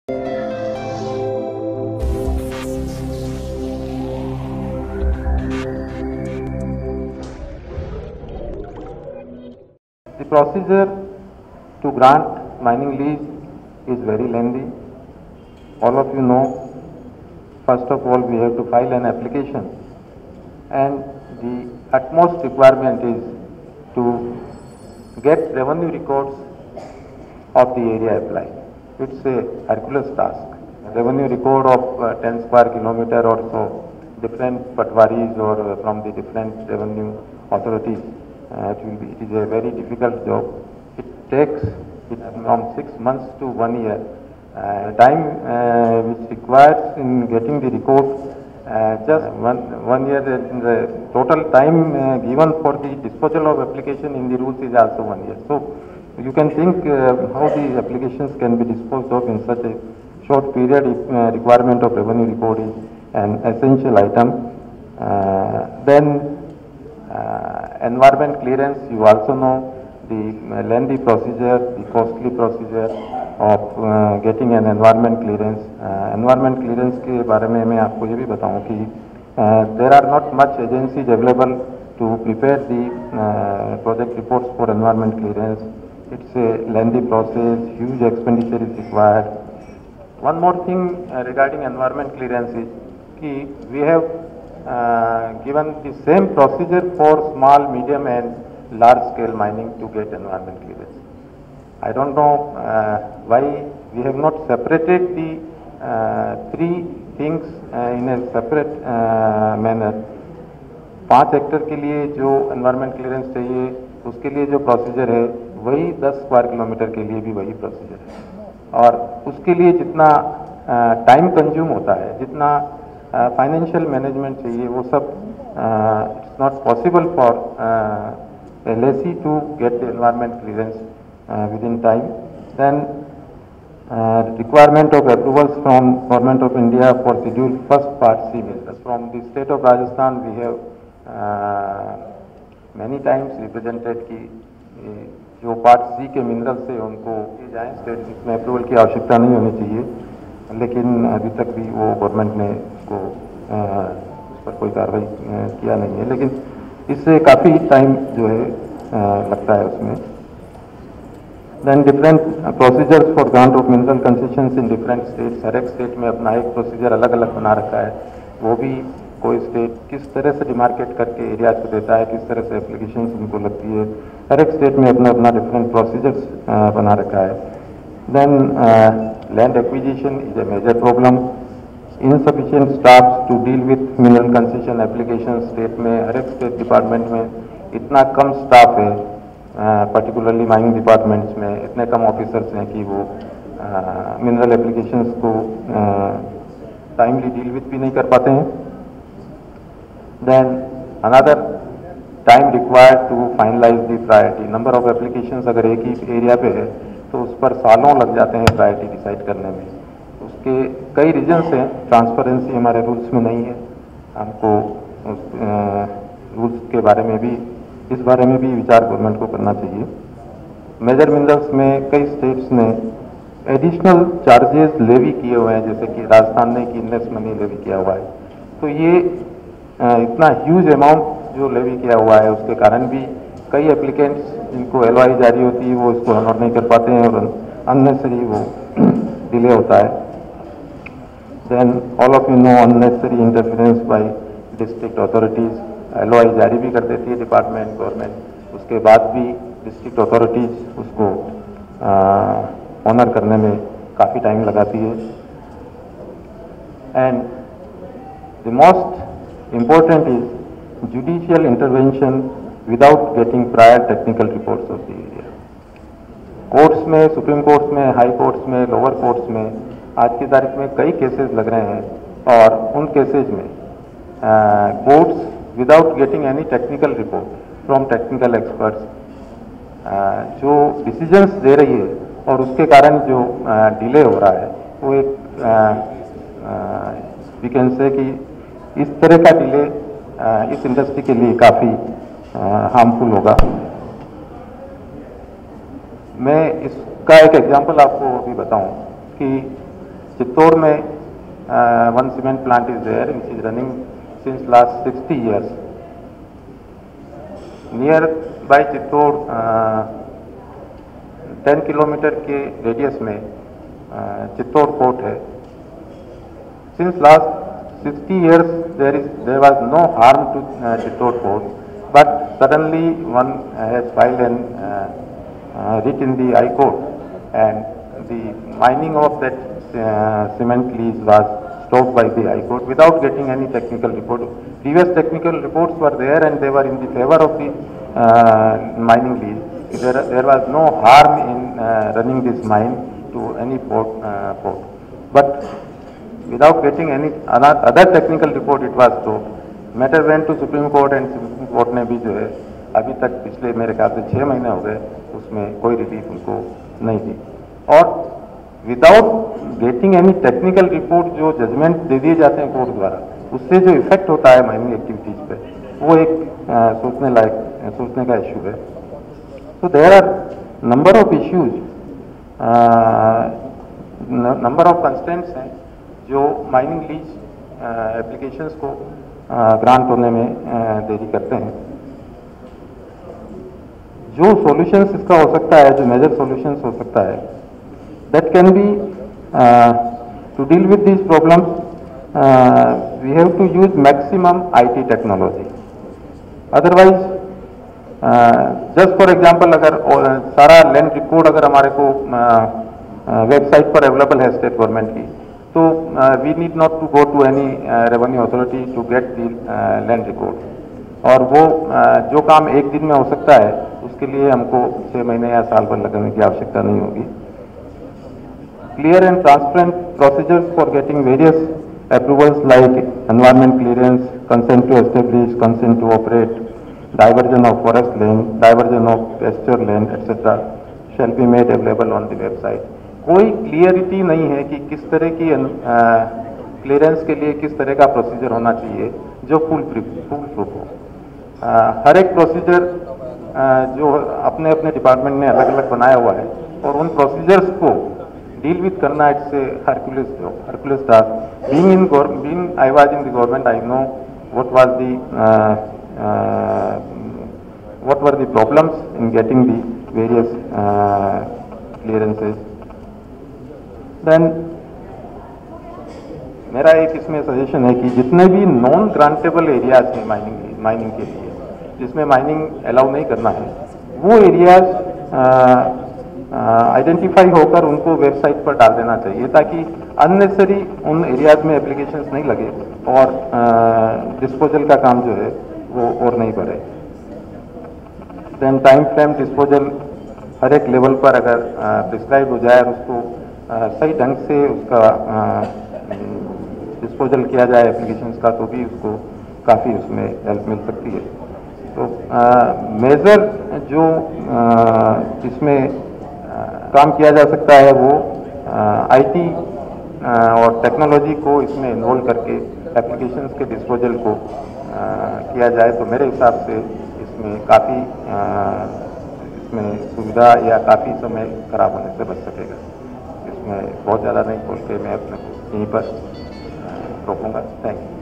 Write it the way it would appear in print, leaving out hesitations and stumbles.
The procedure to grant mining lease is very lengthy. All of you know, first of all, we have to file an application, and the utmost requirement is to get revenue records of the area applied. It's a Herculean task. Revenue record of 10 square kilometer or so, different patwaris or from the different revenue authorities. It is a very difficult job. It takes from 6 months to 1 year. Time which requires in getting the report, just one year, the total time given for the disposal of application in the rules is also 1 year. So you can think how the applications can be disposed of in such a short period if requirement of revenue record is an essential item. Then environment clearance, you also know the lengthy procedure, the costly procedure of getting an environment clearance. Environment clearance के बारे में मैं आपको ये भी बताऊं कि there are not much agencies available to prepare the project reports for environment clearance. It's a lengthy process, huge expenditure is required. One more thing regarding environment clearance is कि we have given the same procedure for small, medium and large scale mining to get environment clearance. I don't know why we have not separated the three things in a separate manner. 5 hectare के लिए जो environment clearance चाहिए उसके लिए जो procedure है वही 10 square kilometre के लिए भी वही प्रोसीजर है, और उसके लिए जितना टाइम कंज्यूम होता है, जितना फाइनेंशियल मैनेजमेंट चाहिए, वो सब it's not possible for LAC to get the environment clearance within time. Then requirement of approvals from Government of India for Schedule First Part C minerals. From the state of Rajasthan we have many times represented कि जो part सी के minerals से उनको जाएँ state में approval की आवश्यकता नहीं होनी चाहिए, लेकिन अभी तक भी वो गवर्नमेंट ने उसको उस पर कोई कार्रवाई किया नहीं है, लेकिन इससे काफ़ी टाइम जो है लगता है उसमें. Then different procedures for grant of mineral concessions in different states. हर एक स्टेट में अपना एक प्रोसीजर अलग अलग बना रखा है. वो भी कोई स्टेट किस तरह से डिमार्केट करके एरिया को देता है, किस तरह से एप्लीकेशंस उनको लगती है, हर एक स्टेट में अपना अपना डिफरेंट प्रोसीजर्स बना रखा है. Then land acquisition is a major problem. insufficient staffs to deal with mineral concession applications. State में हर एक स्टेट डिपार्टमेंट में इतना कम स्टाफ है, पर्टिकुलरली माइनिंग डिपार्टमेंट्स में इतने कम ऑफिसर्स हैं कि वो मिनरल एप्लीकेशंस को टाइमली डील विथ भी नहीं कर पाते हैं. Then another time required to finalise the priority. Number of applications अगर एक ही एरिया पे है तो उस पर सालों लग जाते हैं प्रायोरिटी डिसाइड करने में. उसके कई रीजन्स हैं. ट्रांसपेरेंसी हमारे रूल्स में नहीं है. हमको रूल्स के बारे में भी, इस बारे में भी विचार गवर्नमेंट को करना चाहिए. मेजर मिनरल्स में कई स्टेट्स ने एडिशनल चार्जेस लेवी किए हुए हैं, जैसे कि राजस्थान ने इनलेस मनी लेवी किया हुआ है. तो ये इतना ह्यूज अमाउंट जो लेवी किया हुआ है उसके कारण भी कई एप्लीकेंट्स जिनको LOI जारी होती है वो इसको ऑनर नहीं कर पाते हैं और अननेसेसरी वो डिले होता है. Then all of you know unnecessary interference by district authorities. LOI जारी भी कर देती है डिपार्टमेंट गवर्नमेंट, उसके बाद भी डिस्ट्रिक्ट अथॉरिटीज उसको ऑनर करने में काफ़ी टाइम लगाती है. And the most important is judicial intervention without getting prior technical reports of the area. Courts में, सुप्रीम कोर्ट्स में, हाई कोर्ट्स में, लोअर कोर्ट्स में आज की तारीख में कई केसेस लग रहे हैं, और उन केसेज में courts without getting any technical report from technical experts जो डिसीजंस दे रही है और उसके कारण जो डिले हो रहा है वो एक वी कैन से कि इस तरह का डिले इस इंडस्ट्री के लिए काफ़ी हार्मफुल होगा. मैं इसका एक एग्जांपल आपको अभी बताऊं कि Chittor में one cement plant is there which is running since last 60 years. Near by Chittor 10 kilometre के रेडियस में चित्तौड़ पोर्ट है. Since last 60 years there was no harm to Chittor port, but suddenly one has filed an writ in the High Court, and the mining of that cement lease was stopped by the High Court without getting any technical report. Previous technical reports were there and they were in the favor of the mining lease. There was no harm in running this mine to any port. But without getting any other technical report, it was stopped. Matter went to Supreme Court and Supreme Court ने भी जो है अभी तक पिछले मेरे ख्याल से 6 महीने हो गए उसमें कोई रिलीफ उनको नहीं दी. और without getting any technical report जो जजमेंट दे दिए जाते हैं कोर्ट द्वारा, उससे जो इफेक्ट होता है माइनिंग एक्टिविटीज पे, वो एक सोचने का इशू है. So there are number of issues, number of constraints हैं जो माइनिंग लीज एप्लीकेशंस को ग्रांट होने में देरी करते हैं. जो सॉल्यूशंस इसका हो सकता है, जो मेजर सॉल्यूशंस हो सकता है, that can be to deal with this problems we have to use maximum IT technology. Otherwise just for example अगर सारा लैंड रिकॉर्ड अगर हमारे को वेबसाइट पर अवेलेबल है स्टेट गवर्नमेंट की, तो we need not to go to any revenue authority to get the land record. और वो जो काम एक दिन में हो सकता है उसके लिए हमको 6 महीने या साल भर लगने की आवश्यकता नहीं होगी. Clear and transparent procedures for getting various approvals like environment clearance, consent to establish, consent to operate, diversion of forest land, diversion of pasture land, etc. shall be made available on the website. कोई clarity नहीं है कि किस तरह की clearance के लिए किस तरह का प्रोसीजर होना चाहिए जो फुल प्रूफ हो. हर एक प्रोसीजर जो अपने अपने डिपार्टमेंट ने अलग अलग बनाया हुआ है और उन प्रोसीजर्स को डील विद करना it's a Hercules task. Being I was in the government, I know what were the problems in getting the various clearances. Then मेरा एक इसमें सजेशन है कि जितने भी नॉन ग्रांटेबल एरियाज हैं माइनिंग के लिए, जिसमें माइनिंग अलाउ नहीं करना है, वो एरियाज आइडेंटिफाई होकर उनको वेबसाइट पर डाल देना चाहिए ताकि अननेसेसरी उन एरियाज में एप्लीकेशंस नहीं लगे और डिस्पोजल का काम जो है वो और नहीं बढ़े. देन टाइम फ्रेम डिस्पोजल हर एक लेवल पर अगर प्रिस्क्राइब हो जाए और उसको सही ढंग से उसका डिस्पोजल किया जाए एप्लीकेशंस का, तो भी उसको काफ़ी उसमें हेल्प मिल सकती है. तो मेजर जो इसमें काम किया जा सकता है वो IT और टेक्नोलॉजी को इसमें इन्वॉल्व करके एप्लीकेशंस के डिस्पोजल को किया जाए, तो मेरे हिसाब से इसमें काफ़ी इसमें सुविधा या काफ़ी समय खराब होने से बच सकेगा. इसमें बहुत ज़्यादा नहीं बोल के मैं अपने यहीं पर रोकूंगा. Thank you.